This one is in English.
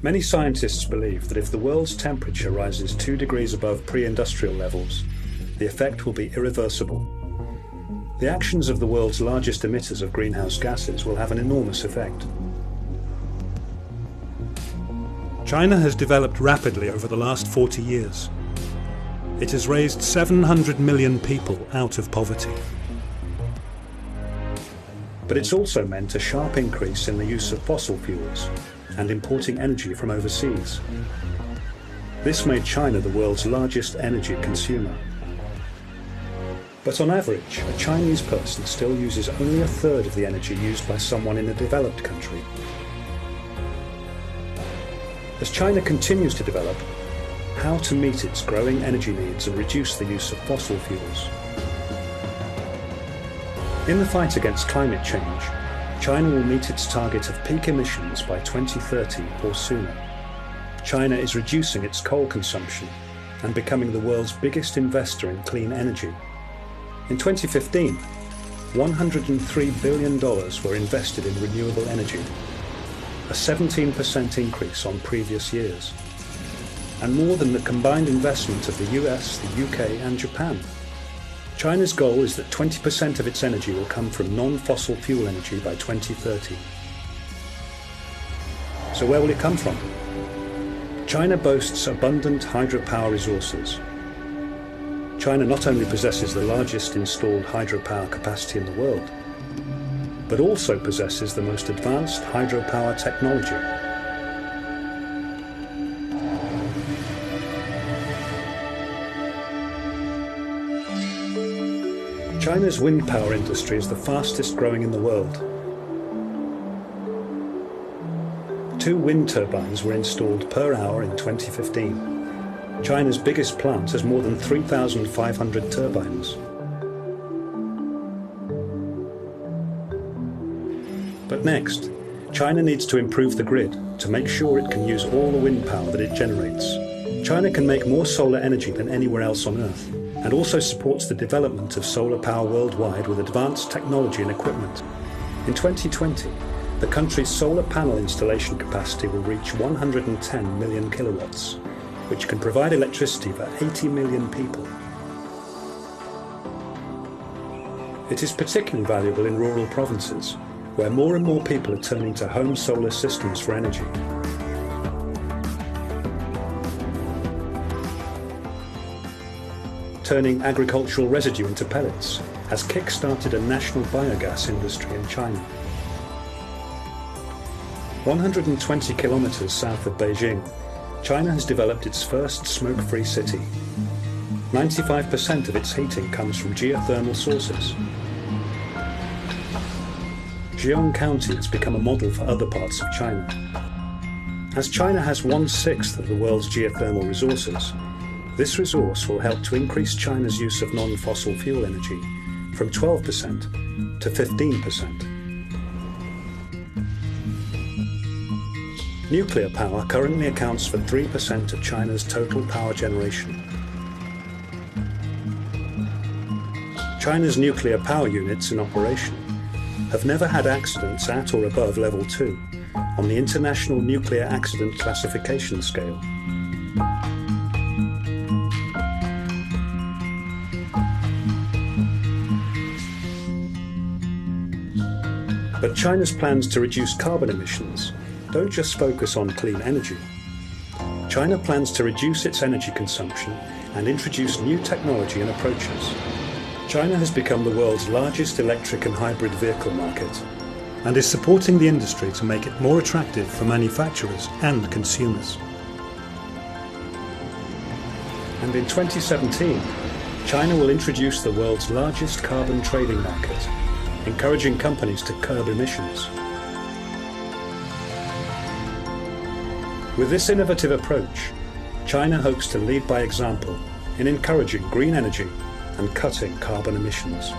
Many scientists believe that if the world's temperature rises 2 degrees above pre-industrial levels, the effect will be irreversible. The actions of the world's largest emitters of greenhouse gases will have an enormous effect. China has developed rapidly over the last 40 years. It has raised 700 million people out of poverty. But it's also meant a sharp increase in the use of fossil fuels and importing energy from overseas. This made China the world's largest energy consumer. But on average, a Chinese person still uses only a third of the energy used by someone in a developed country. As China continues to develop, how to meet its growing energy needs and reduce the use of fossil fuels. In the fight against climate change, China will meet its target of peak emissions by 2030 or sooner. China is reducing its coal consumption and becoming the world's biggest investor in clean energy. In 2015, $103 billion were invested in renewable energy, a 17% increase on previous years, and more than the combined investment of the US, the UK and Japan. China's goal is that 20% of its energy will come from non-fossil fuel energy by 2030. So where will it come from? China boasts abundant hydropower resources. China not only possesses the largest installed hydropower capacity in the world, but also possesses the most advanced hydropower technology. China's wind power industry is the fastest growing in the world. 2 wind turbines were installed per hour in 2015. China's biggest plant has more than 3,500 turbines. But next, China needs to improve the grid to make sure it can use all the wind power that it generates. China can make more solar energy than anywhere else on Earth, and also supports the development of solar power worldwide with advanced technology and equipment. In 2020, the country's solar panel installation capacity will reach 110 million kilowatts, which can provide electricity for 80 million people. It is particularly valuable in rural provinces, where more and more people are turning to home solar systems for energy. Turning agricultural residue into pellets has kick-started a national biogas industry in China. 120 kilometers south of Beijing, China has developed its first smoke-free city. 95% of its heating comes from geothermal sources. Jiang County has become a model for other parts of China. As China has 1/6 of the world's geothermal resources, this resource will help to increase China's use of non-fossil fuel energy from 12% to 15%. Nuclear power currently accounts for 3% of China's total power generation. China's nuclear power units in operation have never had accidents at or above level 2 on the International Nuclear Accident Classification Scale. But China's plans to reduce carbon emissions don't just focus on clean energy. China plans to reduce its energy consumption and introduce new technology and approaches. China has become the world's largest electric and hybrid vehicle market and is supporting the industry to make it more attractive for manufacturers and consumers. And in 2017, China will introduce the world's largest carbon trading market, encouraging companies to curb emissions. With this innovative approach, China hopes to lead by example in encouraging green energy and cutting carbon emissions.